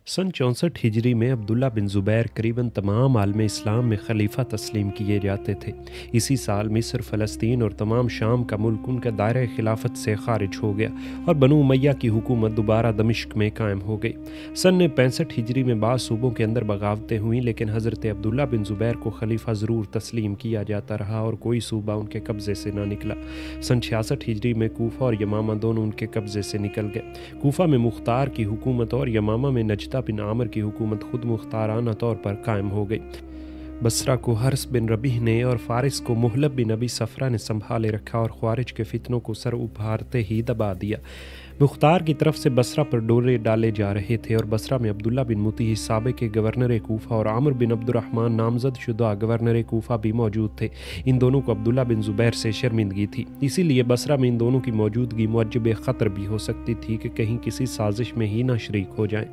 सन 64 हिजरी में अब्दुल्ला बिन ज़ुबैर करीबन तमाम आलम इस्लाम में खलीफा तस्लीम किए जाते थे। इसी साल मिस्र, फ़लस्तीन और तमाम शाम का मुल्क उनके दायरे खिलाफत से खारिज हो गया और बनु उमैया की हुकूमत दोबारा दमिश्क में कायम हो गई। सन 65 हिजरी में बाद सूबों के अंदर बगावतें हुईं, लेकिन हज़रत अब्दुल्ला बिन ज़ुबैर को खलीफा ज़रूर तस्लीम किया जाता रहा और कोई सूबा उनके कब्ज़े से ना निकला। सन 66 हिजरी में कूफा और यमामा दोनों उनके कब्ज़े से निकल गए। कूफा में मुख्तार की हुकूमत और यमामा में नजदा बिन आमर की हुकूमत खुद मुख्ताराना तौर पर कायम हो गई। बसरा को हर्स बिन रबीह ने और फारिस को मुहलब बिन अबी सफरा ने संभाले रखा और ख्वारिज के फितनों को सर उभारते ही दबा दिया। मुख्तार की तरफ से बसरा पर डोरे डाले जा रहे थे और बसरा में अब्दुल्ला बिन मुतीह साबिक के गवर्नर कूफा और आमिर बिन अब्दुर्रहमान नामजद शुदा गवर्नर कूफा भी मौजूद थे। इन दोनों को अब्दुल्ला बिन ज़ुबैर से शर्मिंदगी थी, इसीलिए बसरा में इन दोनों की मौजूदगी मुअज्जब ख़तर भी हो सकती थी कि कहीं किसी साजिश में ही ना शरीक हो जाएं।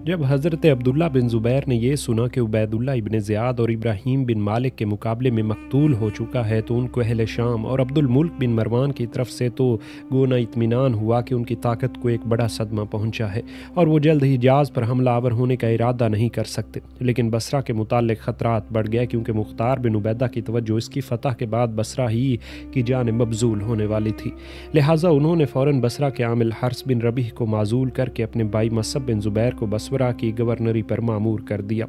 जब हज़रत अब्दुल्ला बिन ज़ुबैर ने यह सुना कि उबैदुल्ला इब्न ज़ियाद और इब्राहीम बिन मालिक के मुकाबले में मकतूल हो चुका है तो उनको अहले शाम और अब्दुल मुल्क बिन मरवान की तरफ से तो गोना इत्मीनान हुआ कि उनकी ताकत को एक बड़ा सदमा पहुंचा है और वो जल्द ही जहाज़ पर हमलावर होने का इरादा नहीं कर सकते। लेकिन बसरा के मुताल्लिक़ ख़तरात बढ़ गया क्योंकि मुख्तार बिन उबैदा की तवज्जो इसकी फ़तह के बाद बसरा ही की जानिब मबजूल होने वाली थी। लिहाजा उन्होंने फ़ौरन बसरा के आमिल हर्स बिन रबीह को माजूल करके अपने भाई मसब बिन ज़ुबैर को बसरा की गवर्नरी पर मामूर कर दिया।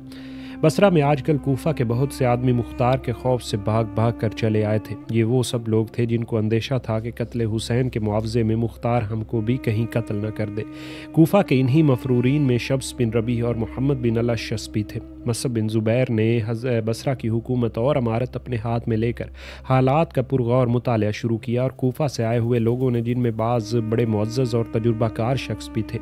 बसरा में आजकल कूफा के बहुत से आदमी मुख्तार के खौफ से भाग भाग कर चले आए थे। ये वो सब लोग थे जिनको अंदेशा था कि कत्ल हुसैन के मुआवजे में मुख्तार हमको भी कहीं कत्ल न कर दे। कूफा के इन्हीं मफरूरीन में शब्स बिन रबी और मोहम्मद बिन अल-अशस भी थे। मसब बिन ज़ुबैर ने बसरा की हुकूमत और अमारत अपने हाथ में लेकर हालात का पुरगौर मुताला शुरू किया और कूफा से आए हुए लोगों ने, जिनमें बाज़ बड़े मुअज़्ज़ज़ और तजुर्बाकार शख्स भी थे,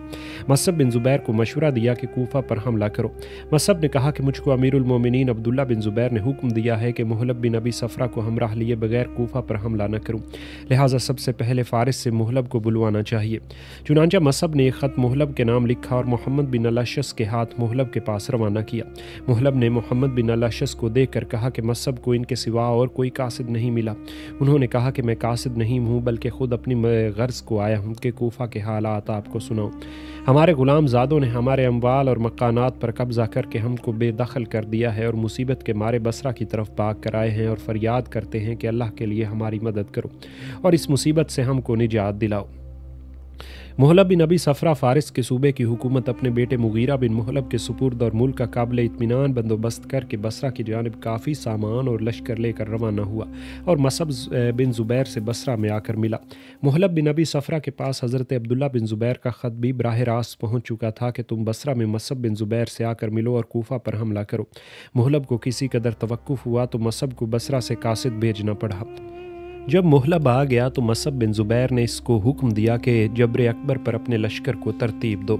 मसब बिन ज़ुबैर को मशवरा दिया कि कूफा पर हमला करो। मसब ने कहा कि मुझको अमीरुल मोमिनीन अब्दुल्ला बिन ज़ुबैर ने हुक्म दिया है कि मुहलब बिन अबी सफरा को हमराह लिए बगैर कूफा पर हमला न करूं, लिहाजा सबसे पहले फारिस से मुहलब को बुलवाना चाहिए। चुनांचा मसब ने एक ख़त मुहलब के नाम लिखा और मोहम्मद बिन अल-अशस के हाथ मुहलब के पास रवाना किया। मुहलब ने मोहम्मद बिन अल-अशस को देखकर कहा कि मसब को इनके सिवा और कोई कासिद नहीं मिला। उन्होंने कहा कि मैं कासिद नहीं हूँ बल्कि ख़ुद अपनी गर्ज़ को आया हूँ कि कूफा के हालात आपको सुनाऊँ। हमारे ग़ुलाम ज़ादों ने हमारे अम्वाल और मकानात पर कब्ज़ा करके हमको बेदखल कर दिया है और मुसीबत के मारे बसरा की तरफ भाग कर आए हैं और फरियाद करते हैं कि अल्लाह के लिए हमारी मदद करो और इस मुसीबत से हमको निजात दिलाओ। मुहलब बिन अबी सफरा फारिस के सूबे की हुकूमत अपने बेटे मुगीरा बिन मुहलब के सुपुर्द और मुल्क का काबिल इत्मीनान बंदोबस्त करके बसरा की जानिब काफ़ी सामान और लश्कर लेकर रवाना हुआ और मसब बिन ज़ुबैर से बसरा में आकर मिला। मुहलब बिन अबी सफरा के पास हज़रत अब्दुल्ला बिन ज़ुबैर का ख़त भी बराह रास्त पहुँच चुका था कि तुम बसरा में मसब बिन ज़ुबैर से आकर मिलो और कूफा पर हमला करो। मुहलब को किसी कदर तवक्कुफ़ हुआ तो मसब को बसरा से कासिद भेजना पड़ा। जब मुहलब आ गया तो मसब बिन ज़ुबैर ने इसको हुक्म दिया कि जब्र अकबर पर अपने लश्कर को तरतीब दो।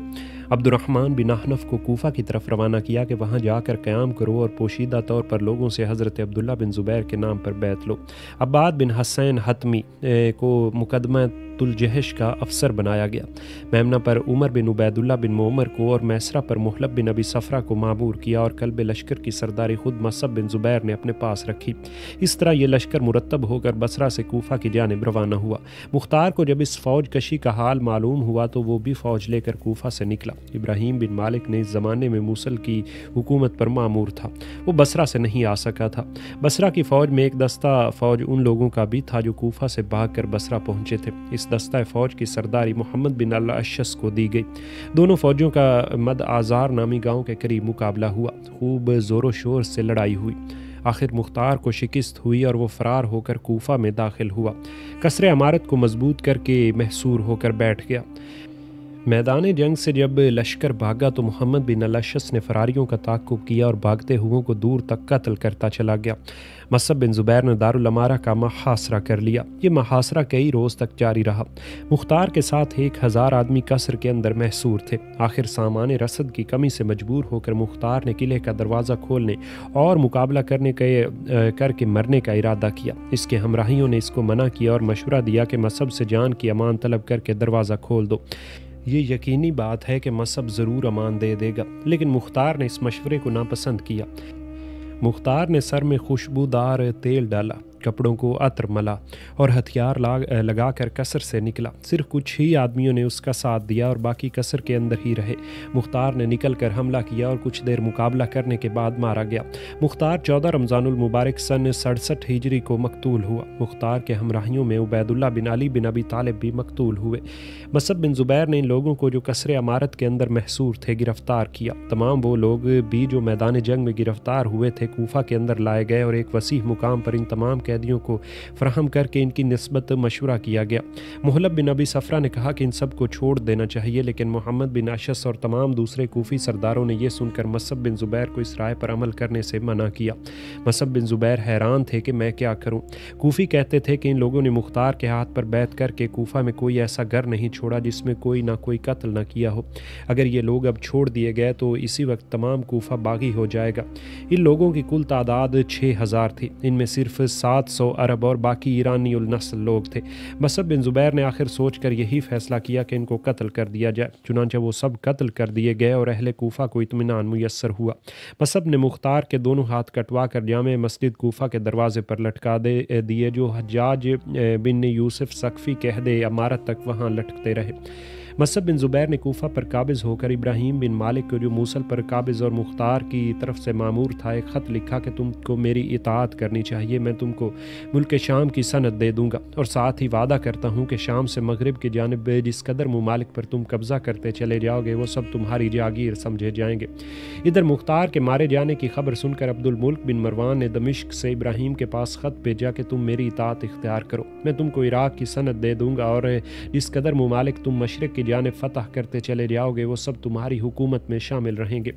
अब्दुर्रहमान बिन अहनफ को कूफा की तरफ रवाना किया कि वहाँ जाकर क़याम करो और पोशीदा तौर पर लोगों से हज़रत अब्दुल्ला बिन ज़ुबैर के नाम पर बैत लो। अब्बाद बिन हसैन हतमी को मुकदमा तुलजहश का अफसर बनाया गया। मेमना पर उमर बिन उबैदुल्ला बिन मोमर को और मैसरा पर मुहलब बिन अबी सफरा को मामूर किया और कल्ब लश्कर की सरदारी खुद मसब बिन ज़ुबैर ने अपने पास रखी। इस तरह ये लश्कर मुरतब होकर बसरा से कूफा की जानिब रवाना हुआ। मुख्तार को जब इस फ़ौज कशी का हाल मालूम हुआ तो वो भी फ़ौज लेकर कूफा से निकला। इब्राहीम बिन मालिक ने इस ज़माने में मूसल की हुकूमत पर मामूर था, वो बसरा से नहीं आ सका था। बसरा की फ़ौज में एक दस्ता फ़ौज उन लोगों का भी था जो कूफा से भाग कर बसरा पहुँचे थे। इस दस्ता फ़ौज की सरदारी मोहम्मद बिन अल-अशस को दी गई। दोनों फ़ौजों का मद आज़ार नामी गाँव के करीब मुकाबला हुआ। खूब ज़ोर शोर से लड़ाई हुई। आखिर मुख्तार को शिकस्त हुई और वो फ़रार होकर कूफा में दाखिल हुआ। कसरे अमारत को मजबूत करके महसूर होकर बैठ गया। मैदान जंग से जब लश्कर भागा तो मोहम्मद बिन अल-अशस ने फरारियों का ताक़ुब किया और भागते हुओं को दूर तक कत्ल करता चला गया। मसब बिन ज़ुबैर ने दारुल अमारा का मुहासरा कर लिया। ये मुहासरा कई रोज़ तक जारी रहा। मुख्तार के साथ 1000 आदमी कसर के अंदर महसूर थे। आखिर सामान रसद की कमी से मजबूर होकर मुख्तार ने किले का दरवाज़ा खोलने और मुकाबला करके मरने का इरादा किया। इसके हमराहियों ने इसको मना किया और मशवरा दिया कि मसब से जान की अमान तलब करके दरवाज़ा खोल दो। ये यकीनी बात है कि मसब ज़रूर अमान दे देगा, लेकिन मुख्तार ने इस मशवरे को नापसंद किया। मुख्तार ने सर में खुशबूदार तेल डाला کپڑوں کو عطر ملا اور ہتھیار لگا کر قصر سے نکلا۔ صرف کچھ ہی آدمیوں نے اس کا ساتھ دیا اور باقی قصر کے اندر ہی رہے۔ مختار نے نکل کر حملہ کیا اور کچھ دیر مقابلہ کرنے کے بعد مارا گیا۔ مختار 14 رمضان المبارک سن 67 ہجری کو مقتول ہوا۔ مختار کے ہمراہیوں میں عبید اللہ بن علی بن ابی طالب بھی مقتول ہوئے۔ مصعب بن زبیر نے ان لوگوں کو جو قصر عمارت کے اندر محصور تھے گرفتار کیا۔ تمام وہ لوگ بھی جو میدان جنگ میں گرفتار ہوئے تھے کوفہ کے اندر لائے گئے اور ایک وسیع مقام پر ان تمام قیدیوں کو فراہم کر کے ان کی نسبت مشورہ کیا گیا۔ محلب بن ابی صفرہ نے کہا کہ ان سب کو چھوڑ دینا چاہیے، لیکن محمد بن اشعث اور تمام دوسرے کوفی سرداروں نے یہ سن کر مصعب بن زبیر کو اس رائے پر عمل کرنے سے منع کیا۔ مصعب بن زبیر حیران تھے کہ میں کیا کروں۔ کوفی کہتے تھے کہ ان لوگوں نے مختار کے ہاتھ پر بیعت کر کے کوفہ میں کوئی ایسا گھر نہیں چھوڑا جس میں کوئی نہ کوئی قتل نہ کیا ہو۔ اگر یہ لوگ اب چھوڑ دیے گئے تو اسی وقت تمام کوفہ باغی ہو جائے گا۔ ان لوگوں کی کل تعداد 6000 تھی، ان میں صرف 700 عرب اور باقی ایرانی النسل لوگ تھے۔ مصعب بن زبیر نے آخر سوچ کر یہی فیصلہ کیا کہ ان کو قتل کر دیا جائے۔ چنانچہ وہ سب قتل کر دیے گئے اور اہل کوفہ کو اطمینان میسر ہوا۔ مصعب نے مختار کے دونوں ہاتھ کٹوا کر جامع مسجد کوفہ کے دروازے پر لٹکا دیے، جو حجاج بن یوسف ثقفی کے عہد امارت تک وہاں لٹکتے رہے۔ مصعب بن زبیر نے کوفہ پر قابض ہو کر ابراہیم بن مالک کو، جو موصل پر قابض اور مختار کی طرف سے مامور تھا، ایک خط لکھا کہ تم کو میری اطاعت کرنی چاہیے، میں تم کو ملک شام کی سند دے دوں گا اور ساتھ ہی وعدہ کرتا ہوں کہ شام سے مغرب کی جانب جس قدر ممالک پر تم قبضہ کرتے چلے جاؤ گے وہ سب تمہاری جاگیر سمجھے جائیں گے۔ ادھر مختار کے مارے جانے کی خبر سن کر عبد الملک بن مروان نے دمشق سے ابراہیم کے پاس خط بھیجا کہ تم میری اطاعت اختیار کرو، میں تم کو عراق کی سند دے دوں گا اور جس قدر ممالک تم مشرق کی جانب فتح کرتے چلے جاؤ گے وہ سب تمہاری حکومت میں شامل رہیں گے۔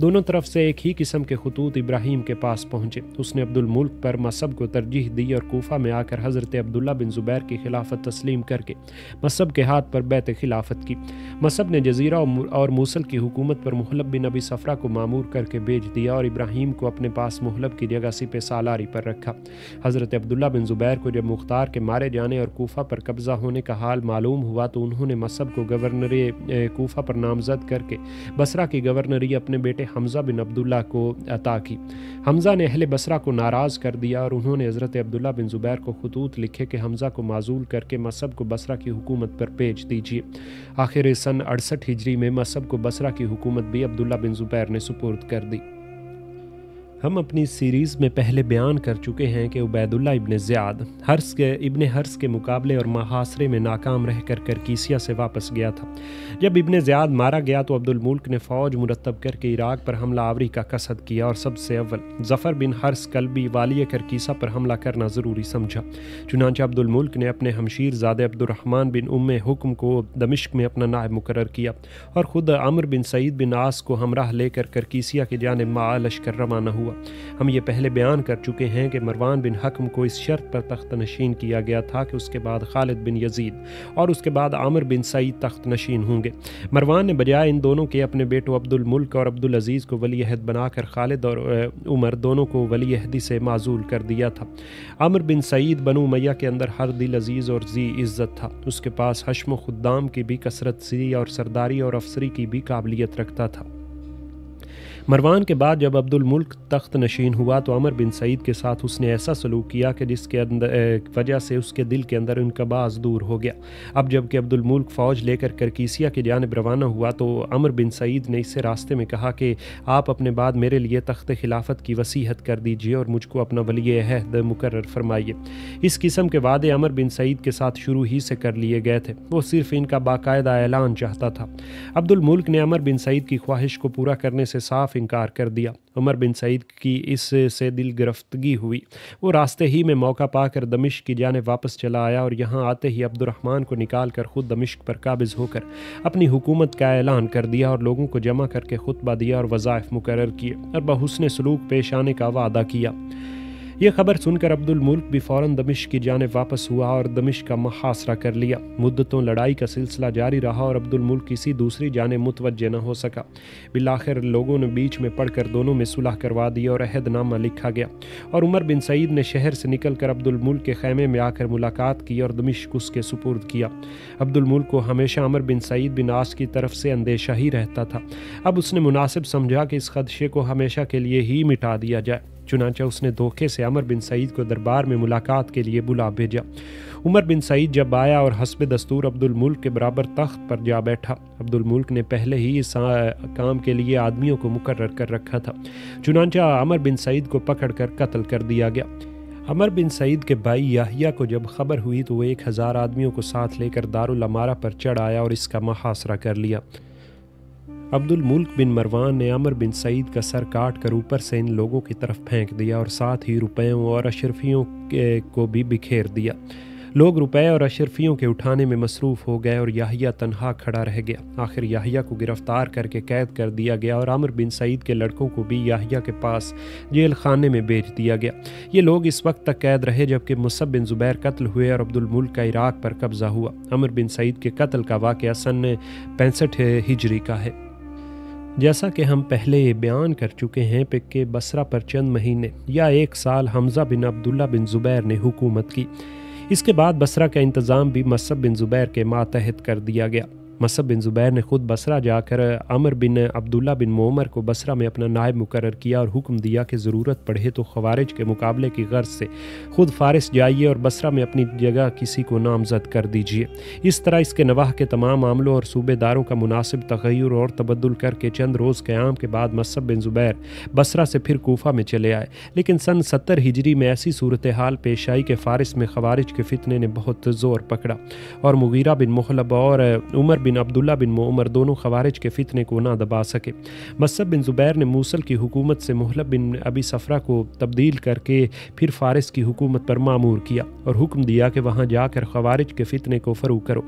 دونوں طرف سے ایک ہی قسم کے خطوط ابراہیم کے پاس پہنچے۔ اس نے عبد الملک پر مصعب کو ترجیح دی اور کوفہ میں آ کر حضرت عبداللہ بن زبیر کی خلافت تسلیم کر کے مصعب کے ہاتھ پر بیعت خلافت کی۔ مصعب نے جزیرہ اور موصل کی حکومت پر محلب بن ابی صفرہ کو مامور کر کے بھیج دیا اور ابراہیم کو اپنے پاس محلب کی جگہ سپہ سالاری پر رکھا۔ حضرت عبداللہ بن زبیر کو جب مختار کے مارے جانے اور کوفہ پر قبضہ ہونے کا حال معلوم ہوا تو انہوں نے مصعب کو گورنر کوفہ پر نامزد کر کے بصرہ کی گورنری اپنے بیٹے حمزہ بن عبداللہ کو عطا کی۔ حمزہ نے اہل بصرہ کو ناراض کر دیا اور انہوں نے حضرت عبداللہ بن زبیر کو خطوط لکھے کہ حمزہ کو معزول کر کے مصعب کو بصرہ کی حکومت پر بھیج دیجیے۔ آخر سن 68 ہجری میں مصعب کو بصرہ کی حکومت بھی عبداللہ بن زبیر نے سپرد کر دی۔ ہم اپنی سیریز میں پہلے بیان کر چکے ہیں کہ عبید اللہ ابن زیاد ابن حرس کے مقابلے اور محاصرے میں ناکام رہ کر کرکیسیا سے واپس گیا تھا۔ جب ابن زیاد مارا گیا تو عبد الملک نے فوج مرتب کر کے عراق پر حملہ آوری کا قصد کیا اور سب سے اول ظفر بن حرس کلبی والی کرکیسا پر حملہ کرنا ضروری سمجھا۔ چنانچہ عبد الملک نے اپنے ہمشیر زادے عبد الرحمن بن حکم کو دمشق میں اپنا نائب مقرر کیا اور خود عمرو بن سعید بن عاص کو ہمراہ لے کر کرکیسیا کی جانب مع لشکر روانہ ہوا۔ ہم یہ پہلے بیان کر چکے ہیں کہ مروان بن حکم کو اس شرط پر تخت نشین کیا گیا تھا کہ اس کے بعد خالد بن یزید اور اس کے بعد عامر بن سعید تخت نشین ہوں گے۔ مروان نے بجائے ان دونوں کے اپنے بیٹوں عبد الملک اور عبد العزیز کو ولی عہد بنا کر خالد اور عمر دونوں کو ولی عہدی سے معزول کر دیا تھا۔ عامر بن سعید بنو امیہ کے اندر ہر دل عزیز اور ذی عزت تھا، اس کے پاس حشم و خدام کی بھی کثرت سی اور سرداری اور افسری کی بھی قابلیت رکھتا تھا۔ مروان کے بعد جب عبد الملک تخت نشین ہوا تو عمر بن سعید کے ساتھ اس نے ایسا سلوک کیا کہ جس کے وجہ سے اس کے دل کے اندر انقباض دور ہو گیا۔ اب جب کہ عبد الملک فوج لے کر کرکیسیا کی جانب روانہ ہوا تو عمر بن سعید نے اس سے راستے میں کہا کہ آپ اپنے بعد میرے لیے تخت خلافت کی وصیت کر دیجیے اور مجھ کو اپنا ولی عہد مقرر فرمائیے۔ اس قسم کے وعدے عمر بن سعید کے ساتھ شروع ہی سے کر لیے گئے تھے، وہ صرف ان کا باقاعدہ اعلان چاہتا تھا۔ عبد الملک نے عمر بن سعید کی خواہش کو پورا کرنے سے صاف انکار کر دیا۔ عمر بن سعید کی اس سے دل گرفتگی ہوئی، وہ راستے ہی میں موقع پا کر دمشق کی جانب واپس چلا آیا اور یہاں آتے ہی عبد الرحمن کو نکال کر خود دمشق پر قابض ہو کر اپنی حکومت کا اعلان کر دیا اور لوگوں کو جمع کر کے خطبہ دیا اور وظائف مقرر کیے اور بحسن سلوک پیش آنے کا وعدہ کیا۔ یہ خبر سن کر عبد الملک بھی فوراً دمشق کی جانب واپس ہوا اور دمشق کا محاصرہ کر لیا۔ مدتوں لڑائی کا سلسلہ جاری رہا اور عبد الملک کسی دوسری جانب متوجہ نہ ہو سکا۔ بالآخر لوگوں نے بیچ میں پڑھ کر دونوں میں صلح کروا دی اور عہد نامہ لکھا گیا اور عمر بن سعید نے شہر سے نکل کر عبد الملک کے خیمے میں آ کر ملاقات کی اور دمشق اس کے سپرد کیا۔ عبد الملک کو ہمیشہ عمر بن سعید بن عاص کی طرف سے اندیشہ ہی رہتا تھا، اب اس نے مناسب سمجھا کہ اس خدشے کو ہمیشہ کے لیے ہی مٹا دیا جائے۔ चुनांचा उसने धोखे से अमर बिन सईद को दरबार में मुलाकात के लिए बुला भेजा। उमर बिन सईद जब आया और हस्ब दस्तूर अब्दुल मुल्क के बराबर तख्त पर जा बैठा। अब्दुल मुल्क ने पहले ही इस काम के लिए आदमियों को मुकर्रर कर रखा था। चुनांचा अमर बिन सईद को पकड़कर कत्ल कर दिया गया। अमर बिन सईद के भाई याहिया को जब खबर हुई तो वो 1000 आदमियों को साथ लेकर दारुल अमारा पर चढ़ आया और इसका मुहासरा कर लिया। अब्दुल मुल्क बिन मरवान ने अमर बिन सईद का सर काट कर ऊपर से इन लोगों की तरफ फेंक दिया और साथ ही रुपयों और अशरफियों को भी बिखेर दिया। लोग रुपए और अशरफियों के उठाने में मसरूफ़ हो गए और याहिया तन्हा खड़ा रह गया। आखिर याहिया को गिरफ्तार करके कैद कर दिया गया और अमर बिन सईद के लड़कों को भी याहिया के पास जेल खाने में भेज दिया गया। ये लोग इस वक्त तक कैद रहे जबकि मुसब बिन ज़ुबैर कत्ल हुए और अब्दुल मुल्क का इराक़ पर कब्ज़ा हुआ। अमर बिन सईद के कत्ल का वाक़या सन 65 हिजरी का है। जैसा कि हम पहले बयान कर चुके हैं कि बसरा पर चंद महीने या 1 साल हमज़ा बिन अब्दुल्ला बिन ज़ुबैर ने हुकूमत की। इसके बाद बसरा का इंतज़ाम भी मसब बिन ज़ुबैर के मातहत कर दिया गया। मसब बिन ज़ुबैर ने खुद बसरा जाकर अमर बिन अब्दुल्ला बिन मोमर को बसरा में अपना नायब मुकर्रर किया और हुक्म दिया कि ज़रूरत पड़े तो ख़वारिज के मुकाबले की गर्ज से खुद फ़ारिस जाइए और बसरा में अपनी जगह किसी को नामज़द कर दीजिए। इस तरह इसके नवाह के तमाम मामलों और सूबेदारों का मुनासिब तग़य्युर और तबद्दुल करके चंद रोज़ क़याम के बाद मसब बिन ज़ुबैर बसरा से फिर कूफा में चले आए। लेकिन सन 70 हिजरी में ऐसी सूरत हाल पेश आई कि फ़ारिस में ख़वारिज के फितने ने बहुत ज़ोर पकड़ा और मुगीरा बिन मुहलब और उमर बिन अब्दुल्ला बिन मोमर दोनों ख़वारिज के फितने को ना दबा सके। मसब बिन ज़ुबैर ने मूसल की हुकूमत से मुहलब बिन अबी सफ़रा को तब्दील करके फिर फ़ारिस की हुकूमत पर मामूर किया और हुक्म दिया कि वहाँ जाकर ख़वारिज के फितने को फ़रू करो।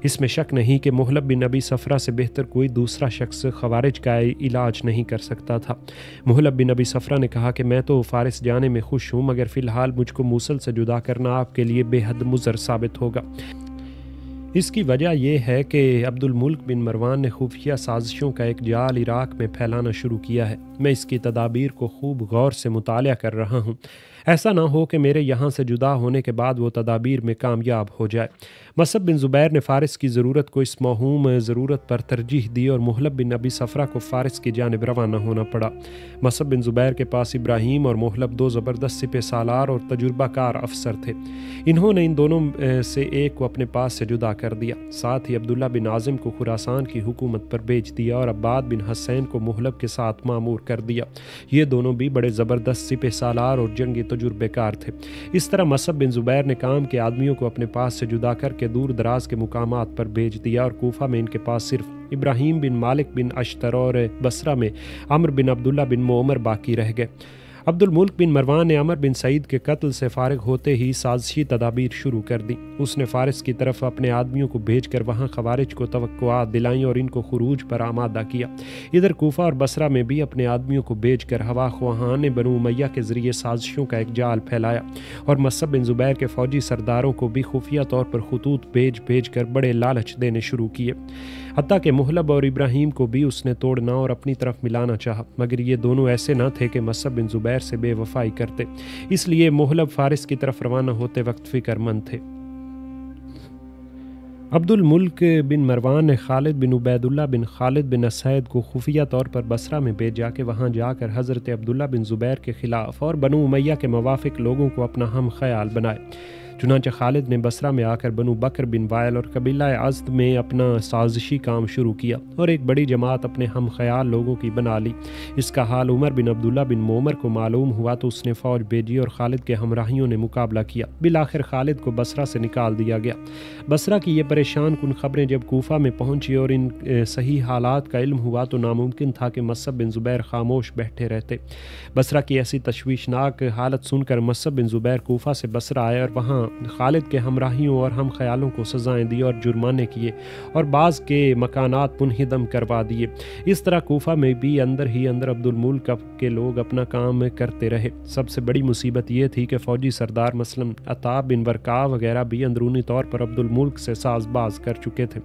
इसमें शक नहीं कि मुहलब बिन अबी सफ़रा से बेहतर कोई दूसरा शख्स ख़वारिज का इलाज नहीं कर सकता था। मुहलब बिन अबी सफ़रा ने कहा कि मैं तो फ़ारिस जाने में खुश हूँ, मगर फ़िलहाल मुझको मूसल से जुदा करना आपके लिए बेहद मुज़र साबित होगा। इसकी वजह यह है कि अब्दुल मुल्क बिन मरवान ने खुफिया साजिशों का एक जाल इराक़ में फैलाना शुरू किया है। मैं इसकी तदाबीर को खूब गौर से मुतालिया कर रहा हूँ। ऐसा ना हो कि मेरे यहाँ से जुदा होने के बाद वो तदाबीर में कामयाब हो जाए। मसब बिन ज़ुबैर ने फ़ारिस की ज़रूरत को इस महूम ज़रूरत पर तरजीह दी और मुहलब बिन अबी सफ़रा को फ़ारिस की जानिब रवाना होना पड़ा। मसब बिन ज़ुबैर के पास इब्राहीम और मुहलब 2 ज़बरदस्त सिपह सालार और तजुर्बाकार अफसर थे। इन्होंने इन दोनों से एक को अपने पास से जुदा कर दिया। साथ ही अब्दुल्ला बिन आज़िम को खुरासान की हुकूमत पर बेच दिया और अब्बाद बिन हसैन को मुहलब के साथ मामूर कर दिया। ये दोनों भी बड़े ज़बरदस्त सिपह सालार और जंगी तजुर्बेकार थे। इस तरह मसब बिन ज़ुबैर ने काम के आदमियों को अपने पास से जुदा करके दूर दराज के मुकामात पर भेज दिया और कूफा में इनके पास सिर्फ इब्राहीम बिन मालिक बिन अश्तर और बसरा में अमर बिन अब्दुल्ला बिन मोमर बाकी रह गए। अब्दुल मुल्क बिन मरवान ने अमर बिन सईद के कत्ल से फारिग होते ही साजिशी तदाबीर शुरू कर दी। उसने फ़ारिस की तरफ अपने आदमियों को भेजकर वहाँ ख़वारिज को तवक्कुआत दिलाई और इनको खुरूज पर आमादा किया। इधर कूफा और बसरा में भी अपने आदमियों को भेजकर हवा ख्वाहान बनु उमैया के ज़रिए साजिशों का एक जाल फैलाया और मसब बिन ज़ुबैर के फ़ौजी सरदारों को भी खुफिया तौर पर खतूत भेज कर बड़े लालच देने शुरू किए। हत्ता कि मुहलब और इब्राहीम को भी उसने तोड़ना और अपनी तरफ मिलाना चाहा, मगर ये दोनों ऐसे न थे कि मसब बिन ज़ुबैर से बेवफाई करते। इसलिए मुहलब फ़ारिस की तरफ रवाना होते वक्त फ़िक्रमंद थे। अब्दुल मुल्क बिन मरवान ने खालिद बिन उबैदुल्ला बिन खालिद बिन असैद को खुफिया तौर पर बसरा में भेजा कि वहाँ जाकर हज़रत अब्दुल्ला बिन ज़ुबैर के ख़िलाफ़ और बनु उमैया के मवाफ़िक लोगों को अपना हम ख्याल बनाए। चुनांचे खालिद ने बसरा में आकर बनु बकर बिन वायल और कबीला अज़द में अपना साजिशी काम शुरू किया और एक बड़ी जमात अपने हम ख्याल लोगों की बना ली। इसका हाल उमर बिन अब्दुल्ला बिन मोमर को मालूम हुआ तो उसने फ़ौज भेजी और खालिद के हमराहियों ने मुकाबला किया। बिलाखिर खालिद को बसरा से निकाल दिया गया। बसरा की ये परेशान कुन ख़बरें जब कूफा में पहुँची और इन सही हालात का इल्म हुआ तो नामुमकिन था कि मसब बिन ज़ुबैर खामोश बैठे रहते। बसरा की ऐसी तशवीशनाक हालत सुनकर मसब बिन ज़ुबैर कूफा से बसरा आए और वहाँ खालिद के हमराहियों और हम ख्यालों को सजाएं दी और जुर्माने किए और बाज़ के मकानात मुनहिदम करवा दिए। इस तरह कूफा में भी अंदर ही अंदर अब्दुल मुल्क के लोग अपना काम करते रहे। सबसे बड़ी मुसीबत ये थी कि फ़ौजी सरदार मसलन अता बिन वरका वगैरह भी अंदरूनी तौर पर अब्दुल मुल्क से साजबाज कर चुके थे।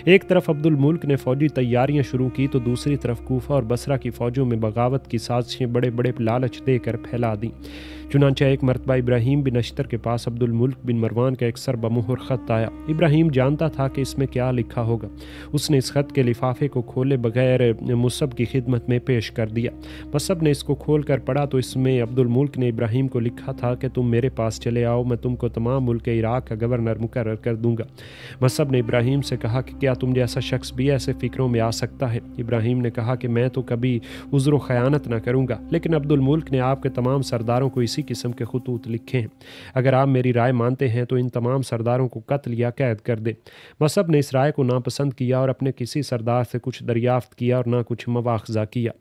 एक तरफ अब्दुल मुल्क ने फ़ौजी तैयारियाँ शुरू की तो दूसरी तरफ कूफा और बसरा की फ़ौजों में बगावत की साजिशें बड़े बड़े लालच देकर फैला दी। चुनांचे एक मरतबा इब्राहिम बिन अश्तर के पास अब्दुल मुल्क बिन मरवान का एक सरबमुहर ख़त आया। इब्राहिम जानता था कि इसमें क्या लिखा होगा। उसने इस ख़त के लिफाफे को खोले बगैर मुसब की खिदमत में पेश कर दिया। मुसब ने इसको खोल कर पढ़ा तो इसमें अब्दुल मुल्क ने इब्राहिम को लिखा था कि तुम मेरे पास चले आओ, मैं तुमको तमाम मुल्क इराक़ का गवर्नर मुकर्रर कर दूंगा। मुसब ने इब्राहिम से कहा कि क्या तुम जैसा शख्स भी ऐसे फ़िक्रों में आ सकता है? इब्राहिम ने कहा कि मैं तो कभी उज़्र ख़यानत न करूँगा, लेकिन अब्दुल मुल्क ने आपके तमाम सरदारों को इसी किस्म के खतूत लिखे हैं। अगर आप मेरी राय मानते हैं तो इन तमाम सरदारों को कत्ल या कैद कर दे। मुसब ने इस राय को नापसंद किया और अपने किसी सरदार से कुछ दरियाफ्त किया और ना कुछ मवाख़ज़ा किया।